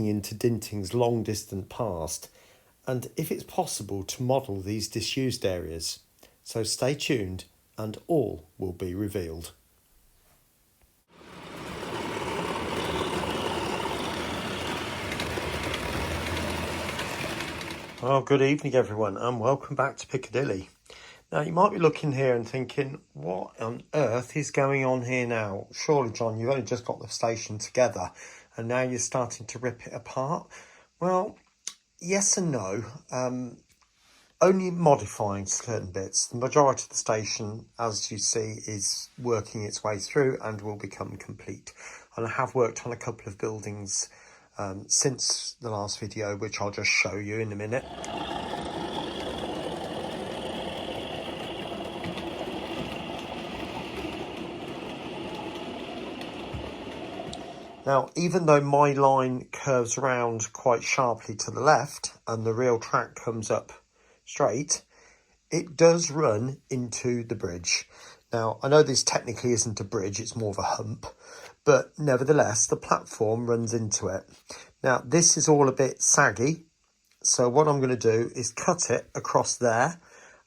looking into Dinting's long distant past and if it's possible to model these disused areas. So stay tuned and all will be revealed. Well, good evening everyone and welcome back to Piccadilly. Now you might be looking here and thinking, what on earth is going on here now? Surely, John, you've only just got the station together and now you're starting to rip it apart. Well, yes and no. Only modifying certain bits. The majority of the station, as you see, is working its way through and will become complete. And I have worked on a couple of buildings since the last video, which I'll just show you in a minute. Now, even though my line curves around quite sharply to the left and the real track comes up straight, it does run into the bridge. Now, I know this technically isn't a bridge, it's more of a hump, but nevertheless, the platform runs into it. Now, this is all a bit saggy, so what I'm going to do is cut it across there,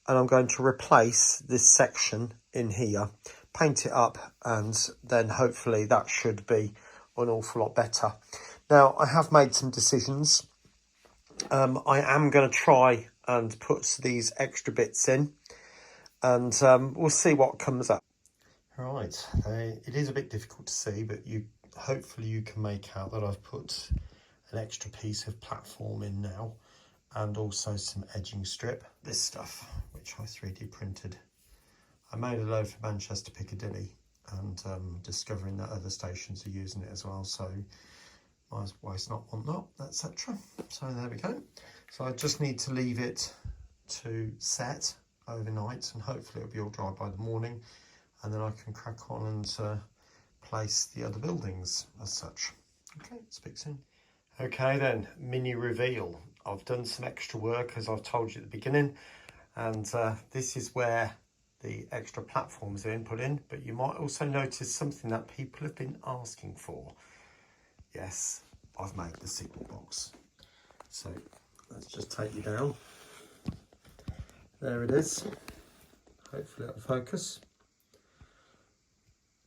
and I'm going to replace this section in here, paint it up, and then hopefully that should be an awful lot better. Now, I have made some decisions. I am going to try and put these extra bits in, and we'll see what comes up. Right, it is a bit difficult to see, but hopefully you can make out that I've put an extra piece of platform in now, and also some edging strip. This stuff, which I 3D printed. I made a load for Manchester Piccadilly, and discovering that other stations are using it as well, so might as well not want that, etc. So there we go. So I just need to leave it to set overnight, and hopefully it'll be all dry by the morning, and then I can crack on and place the other buildings as such. Okay, speak soon. Okay then, mini reveal. I've done some extra work, as I've told you at the beginning, and this is where the extra platforms are been put in, but you might also notice something that people have been asking for. Yes, I've made the signal box. So let's just take you down. There it is. Hopefully it'll focus.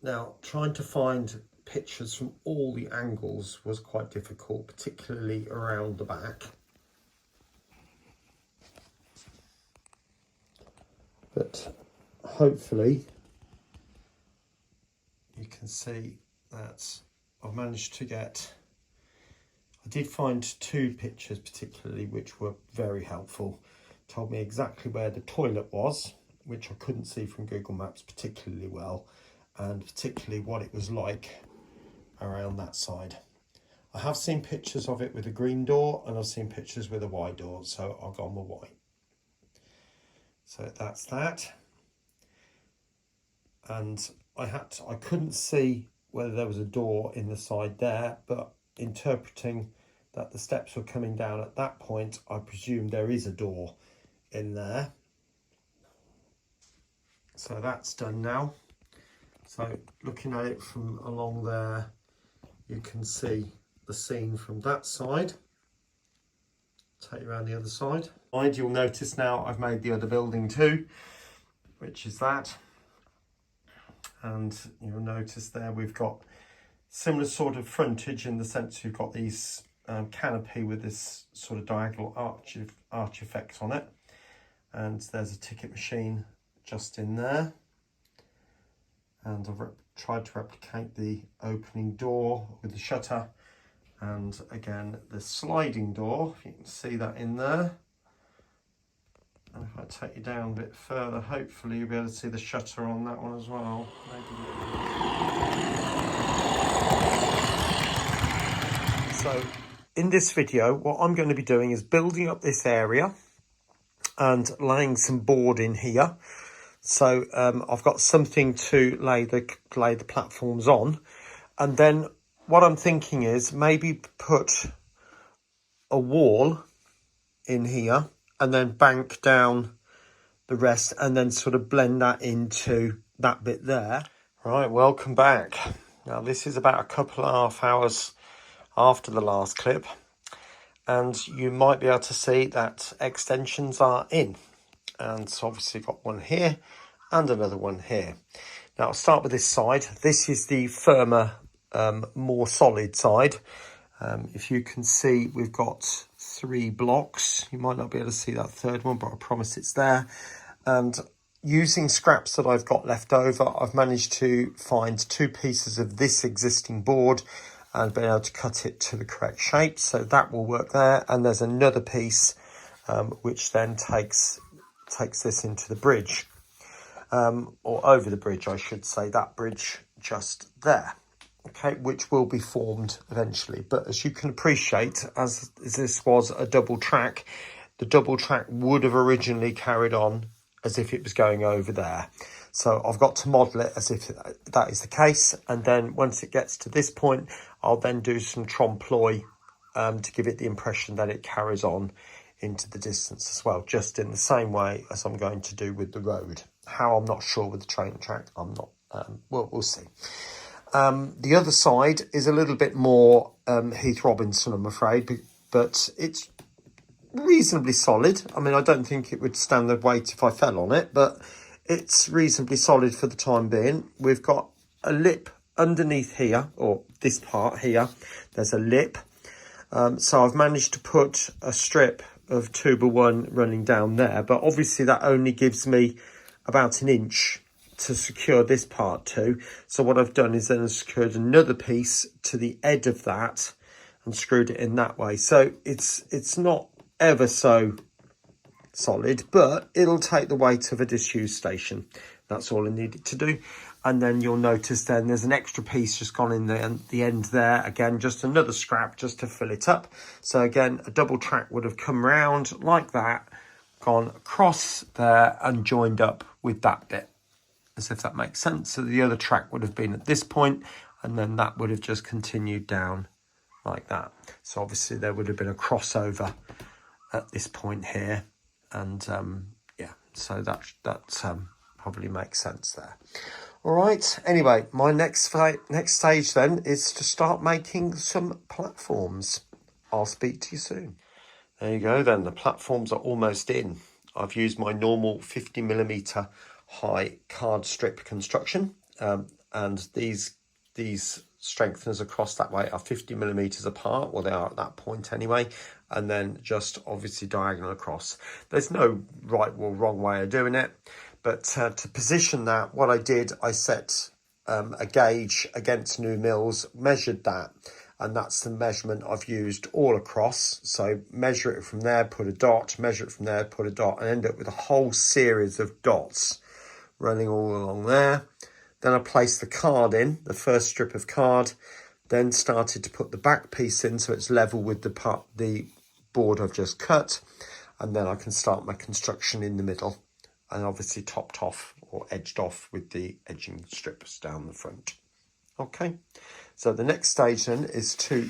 Now, trying to find pictures from all the angles was quite difficult, particularly around the back. But hopefully you can see that I've managed to get, I did find two pictures particularly which were very helpful. Told me exactly where the toilet was, which I couldn't see from Google Maps particularly well, and particularly what it was like around that side. I have seen pictures of it with a green door, and I've seen pictures with a white door, so I've gone with white. So that's that. And I couldn't see whether there was a door in the side there, but interpreting that the steps were coming down at that point, I presume there is a door in there. So that's done now. So looking at it from along there, you can see the scene from that side. Take you around the other side. You'll notice now I've made the other building too, which is that. And you'll notice there we've got similar sort of frontage in the sense you've got these canopy with this sort of diagonal arch effect on it. And there's a ticket machine just in there. And I've tried to replicate the opening door with the shutter. And again, the sliding door, if you can see that in there. And if I take you down a bit further, hopefully you'll be able to see the shutter on that one as well. So in this video, what I'm going to be doing is building up this area and laying some board in here. So I've got something to lay the platforms on. And then what I'm thinking is maybe put a wall in here and then bank down the rest and then sort of blend that into that bit there. Right, welcome back. Now this is about a couple and a half hours after the last clip, and you might be able to see that extensions are in. And so obviously got one here and another one here. Now I'll start with this side. This is the firmer, more solid side. If you can see, we've got 3 blocks. You might not be able to see that third one, but I promise it's there. And using scraps that I've got left over, I've managed to find 2 pieces of this existing board and been able to cut it to the correct shape. So that will work there. And there's another piece which then takes this into the bridge, or over the bridge, I should say, that bridge just there. Okay, which will be formed eventually. But as you can appreciate, as this was a double track, the double track would have originally carried on as if it was going over there. So I've got to model it as if that is the case. And then once it gets to this point, I'll then do some trompe-l'oeil to give it the impression that it carries on into the distance as well, just in the same way as I'm going to do with the road. How, I'm not sure. With the train track, I'm not, well, we'll see. The other side is a little bit more Heath Robinson, I'm afraid, but it's reasonably solid. I mean, I don't think it would stand the weight if I fell on it, but it's reasonably solid for the time being. We've got a lip underneath here, or this part here, there's a lip. So I've managed to put a strip of tuber 1 running down there, but obviously that only gives me about an inch to secure this part too. So what I've done is then I've secured another piece to the edge of that and screwed it in that way. So it's not ever so solid, but it'll take the weight of a disused station. That's all I needed to do. And then you'll notice then there's an extra piece just gone in the end there. Again, just another scrap just to fill it up. So again, a double track would have come round like that, gone across there and joined up with that bit, as if that makes sense. So the other track would have been at this point, and then that would have just continued down like that. So obviously there would have been a crossover at this point here. And yeah, so that probably makes sense there. All right, anyway, my next stage then is to start making some platforms. I'll speak to you soon. There you go then, the platforms are almost in. I've used my normal 50mm high card strip construction, and these strengtheners across that way are 50mm apart, well they are at that point anyway, and then just obviously diagonal across. There's no right or wrong way of doing it, but to position that, what I did, I set a gauge against new mills, measured that, and that's the measurement I've used all across. So measure it from there, put a dot, measure it from there, put a dot, and end up with a whole series of dots running all along there. Then I placed the card in, the first strip of card, then started to put the back piece in so it's level with the board I've just cut, and then I can start my construction in the middle, and obviously topped off or edged off with the edging strips down the front. Okay, so the next stage then is to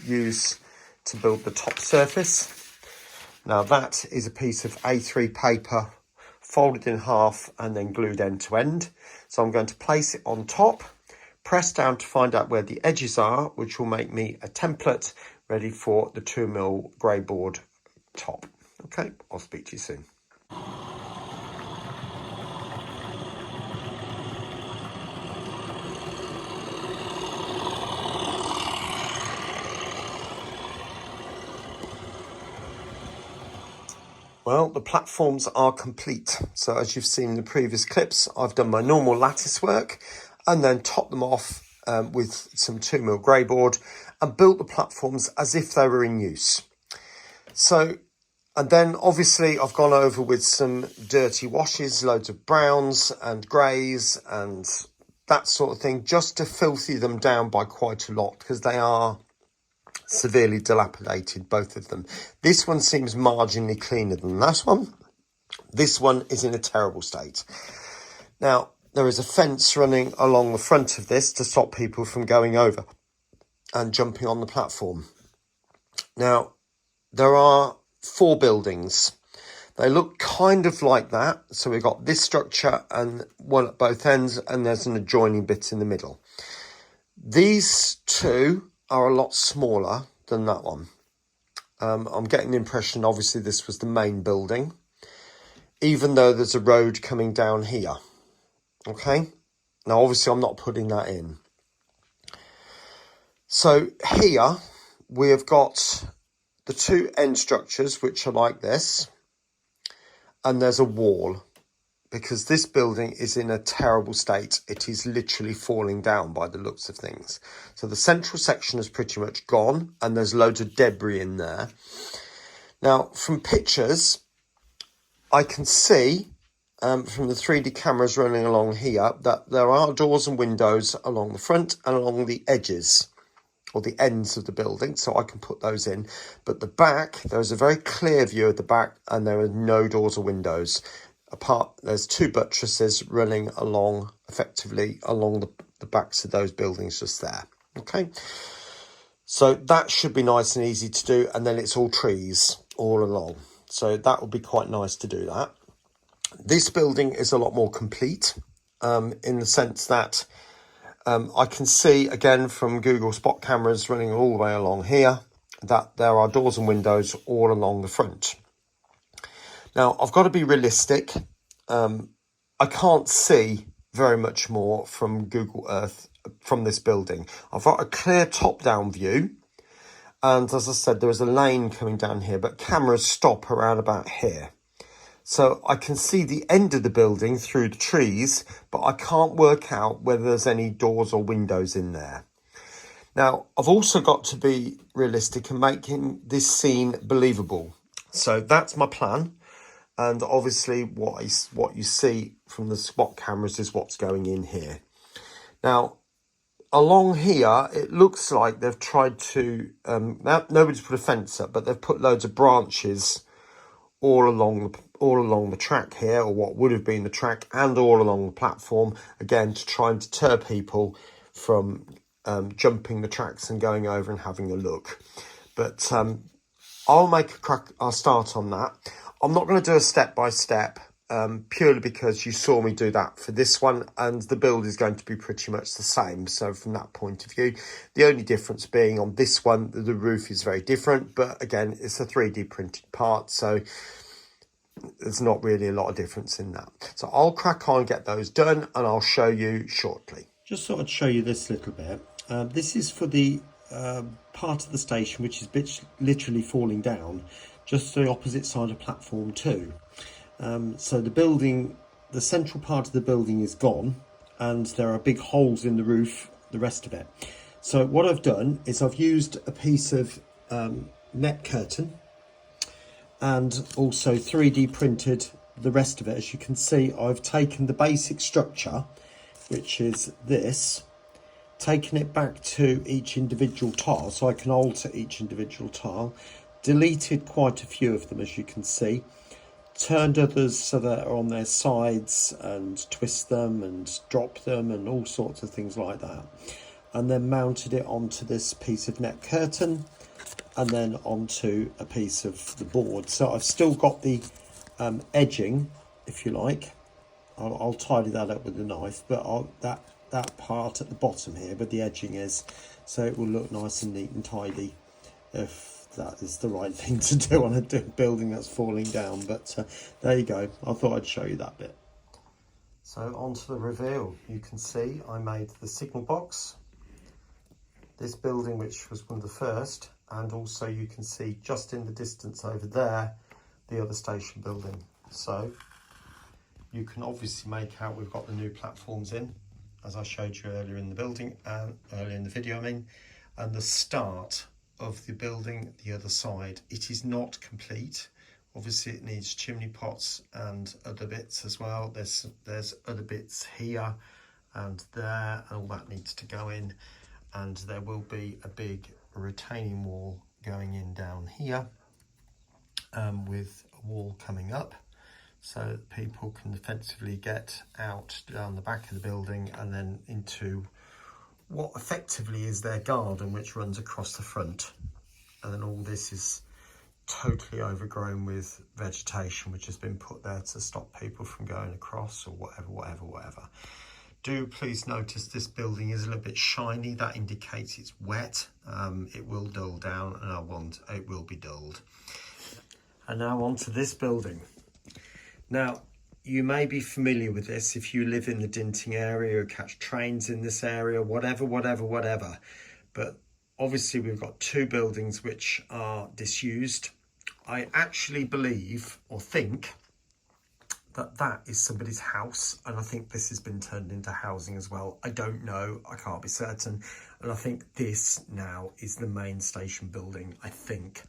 build the top surface. Now that is a piece of A3 paper folded in half and then glued end to end. So I'm going to place it on top, press down to find out where the edges are, which will make me a template ready for the 2mm grey board top. Okay, I'll speak to you soon. Well, the platforms are complete. So as you've seen in the previous clips, I've done my normal lattice work and then topped them off with some 2mm grey board and built the platforms as if they were in use. So, and then obviously I've gone over with some dirty washes, loads of browns and greys and that sort of thing, just to filthy them down by quite a lot, because they are severely dilapidated, both of them. This one seems marginally cleaner than that one. This one is in a terrible state. Now, there is a fence running along the front of this to stop people from going over and jumping on the platform. Now, there are 4 buildings. They look kind of like that. So we've got this structure and one at both ends, and there's an adjoining bit in the middle. These 2 are a lot smaller than that one. I'm getting the impression, obviously, this was the main building, even though there's a road coming down here. Okay, now obviously I'm not putting that in. So here we have got the two end structures, which are like this, and there's a wall, because this building is in a terrible state. It is literally falling down by the looks of things. So the central section is pretty much gone, and there's loads of debris in there. Now, from pictures, I can see from the 3D cameras running along here that there are doors and windows along the front and along the edges, or the ends of the building, so I can put those in. But the back, there's a very clear view of the back, and there are no doors or windows. Apart, there's two buttresses running along, effectively, along the backs of those buildings just there. Okay, so that should be nice and easy to do, and then it's all trees all along. So that would be quite nice to do that. This building is a lot more complete in the sense that I can see, again, from Google Spot cameras running all the way along here, that there are doors and windows all along the front. Now, I've got to be realistic. I can't see very much more from Google Earth from this building. I've got a clear top-down view. And as I said, there is a lane coming down here, but cameras stop around about here. So I can see the end of the building through the trees, but I can't work out whether there's any doors or windows in there. Now, I've also got to be realistic in making this scene believable. So that's my plan. And obviously what you see from the spot cameras is what's going in here. Now, along here, it looks like they've tried to, nobody's put a fence up, but they've put loads of branches all along the track here, or what would have been the track, and all along the platform, again, to try and deter people from jumping the tracks and going over and having a look. But I'll start on that. I'm not going to do a step-by-step, purely because you saw me do that for this one, and the build is going to be pretty much the same. So from that point of view, the only difference being on this one, the roof is very different, but again, it's a 3D printed part, so there's not really a lot of difference in that. So I'll crack on, get those done, and I'll show you shortly. Just thought I'd show you this little bit. This is for the part of the station which is literally falling down, just the opposite side of platform 2. So the building, the central part of the building is gone, and there are big holes in the roof, the rest of it. So what I've done is I've used a piece of net curtain and also 3D printed the rest of it. As you can see, I've taken the basic structure, which is this, taken it back to each individual tile so I can alter each individual tile, deleted quite a few of them, as you can see, turned others so that are on their sides, and twist them and drop them and all sorts of things like that, and then mounted it onto this piece of net curtain and then onto a piece of the board. So I've still got the edging, if you like. I'll tidy that up with a knife, but that part at the bottom here where the edging is, so it will look nice and neat and tidy, if that is the right thing to do on a building that's falling down. But there you go, I thought I'd show you that bit. So onto the reveal. You can see I made the signal box, this building which was one of the first, and also you can see just in the distance over there the other station building. So you can obviously make out we've got the new platforms in, as I showed you earlier in the building, and earlier in the video, and the start of the building the other side. It is not complete. Obviously it needs chimney pots and other bits as well. There's other bits here and there, and all that needs to go in, and there will be a big retaining wall going in down here, with a wall coming up, so that people can defensively get out down the back of the building and then into what effectively is their garden, which runs across the front. And then all this is totally overgrown with vegetation, which has been put there to stop people from going across, or whatever. Do please notice this building is a little bit shiny. That indicates it's wet. It will dull down, and it will be dulled. And now on to this building. Now, you may be familiar with this if you live in the Dinting area or catch trains in this area, whatever. But obviously we've got two buildings which are disused. I actually believe or think that that is somebody's house, and I think this has been turned into housing as well. I don't know, I can't be certain. And I think this now is the main station building, I think.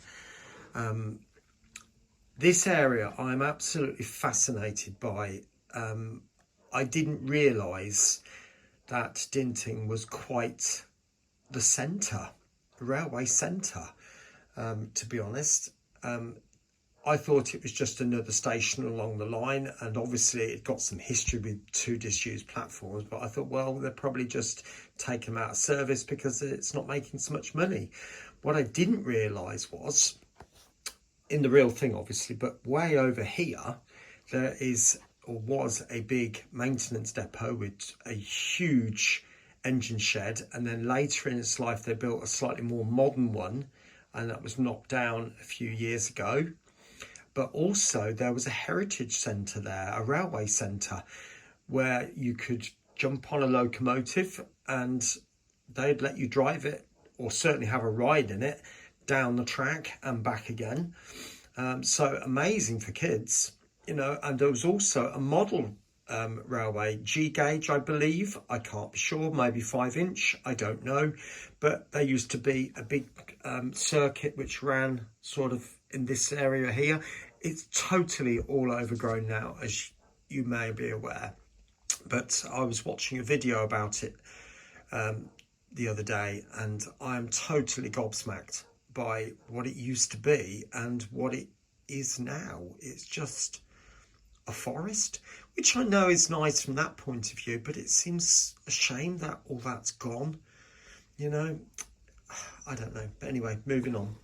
This area I'm absolutely fascinated by. I didn't realise that Dinting was quite the centre, railway centre, to be honest. I thought it was just another station along the line, and obviously it got some history with two disused platforms, but I thought, well, they're probably just taking them out of service because it's not making so much money. What I didn't realise was, in the real thing obviously, but way over here, there is or was a big maintenance depot with a huge engine shed, and then later in its life they built a slightly more modern one, and that was knocked down a few years ago. But also there was a heritage centre there, a railway centre, where you could jump on a locomotive and they'd let you drive it, or certainly have a ride in it, down the track and back again. So amazing for kids, you know. And there was also a model railway, G gauge, I believe. I can't be sure, maybe 5-inch, I don't know. But there used to be a big circuit which ran sort of in this area here. It's totally all overgrown now, as you may be aware. But I was watching a video about it the other day, and I'm totally gobsmacked by what it used to be and what it is now. It's just a forest, which I know is nice from that point of view, but it seems a shame that all that's gone, you know. I don't know, but anyway, moving on.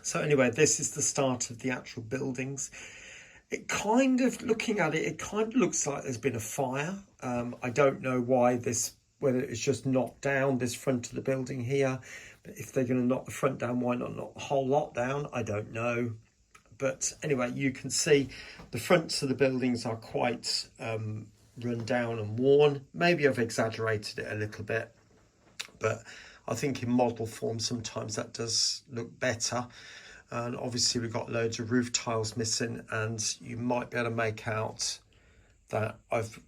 So anyway, this is the start of the actual buildings. It kind of, looking at it, it kind of looks like there's been a fire. I don't know why whether it's just knocked down this front of the building here. But if they're going to knock the front down, why not knock the whole lot down? I don't know. But anyway, you can see the fronts of the buildings are quite run down and worn. Maybe I've exaggerated it a little bit, but I think in model form sometimes that does look better. And obviously we've got loads of roof tiles missing, and you might be able to make out that I've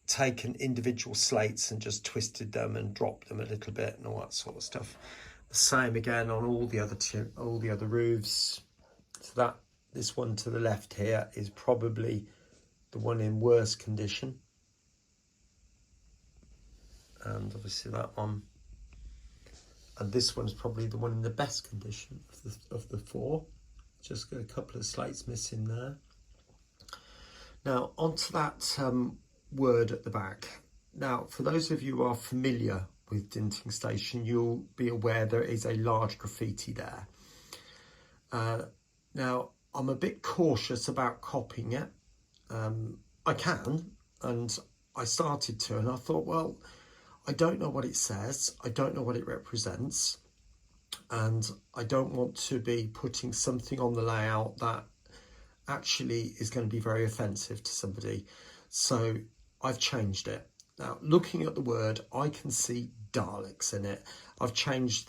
taken individual slates and just twisted them and dropped them a little bit and all that sort of stuff. The same again on all the other roofs. So this one to the left here is probably the one in worse condition, and obviously that one, and this one's probably the one in the best condition of the four. Just got a couple of slates missing there. Now onto that word at the back. Now, for those of you who are familiar with Dinting Station, you'll be aware there is a large graffiti there. Now, I'm a bit cautious about copying it. I can, and I started to, and I thought, well, I don't know what it says, I don't know what it represents, and I don't want to be putting something on the layout that actually is going to be very offensive to somebody. So I've changed it. Now, looking at the word, I can see Daleks in it. I've changed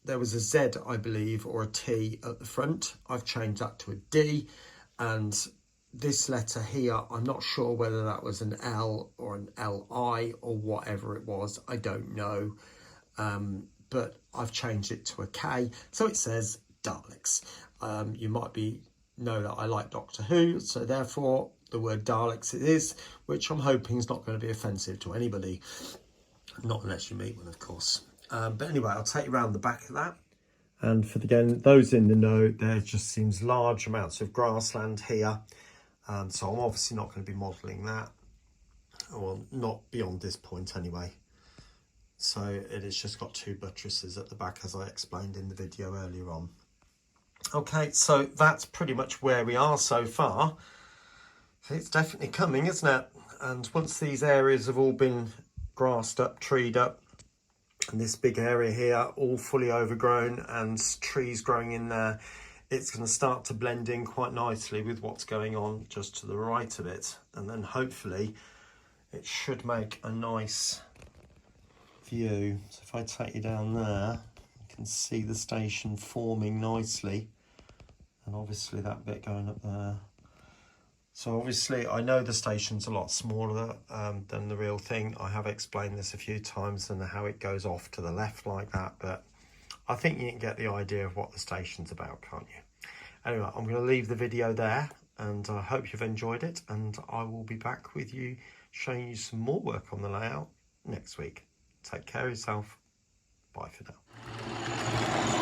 there was a Z, I believe, or a T at the front. I've changed that to a D, and this letter here, I'm not sure whether that was an L or an LI or whatever it was. I don't know, but I've changed it to a K, so it says Daleks. You might know that I like Doctor Who, so therefore the word Daleks it is, which I'm hoping is not going to be offensive to anybody, not unless you meet one, of course. But anyway, I'll take you around the back of that. And for those in the know, there just seems large amounts of grassland here. So I'm obviously not going to be modelling that, or not beyond this point anyway. So it has just got two buttresses at the back, as I explained in the video earlier on. Okay, so that's pretty much where we are so far. It's definitely coming, isn't it? And once these areas have all been grassed up, treed up. And this big area here, all fully overgrown and trees growing in there. It's going to start to blend in quite nicely with what's going on just to the right of it. And then hopefully it should make a nice view. So if I take you down there, you can see the station forming nicely. And obviously that bit going up there. So obviously I know the station's a lot smaller than the real thing. I have explained this a few times and how it goes off to the left like that, but I think you can get the idea of what the station's about, can't you? Anyway, I'm going to leave the video there, and I hope you've enjoyed it, and I will be back with you showing you some more work on the layout next week. Take care of yourself. Bye for now.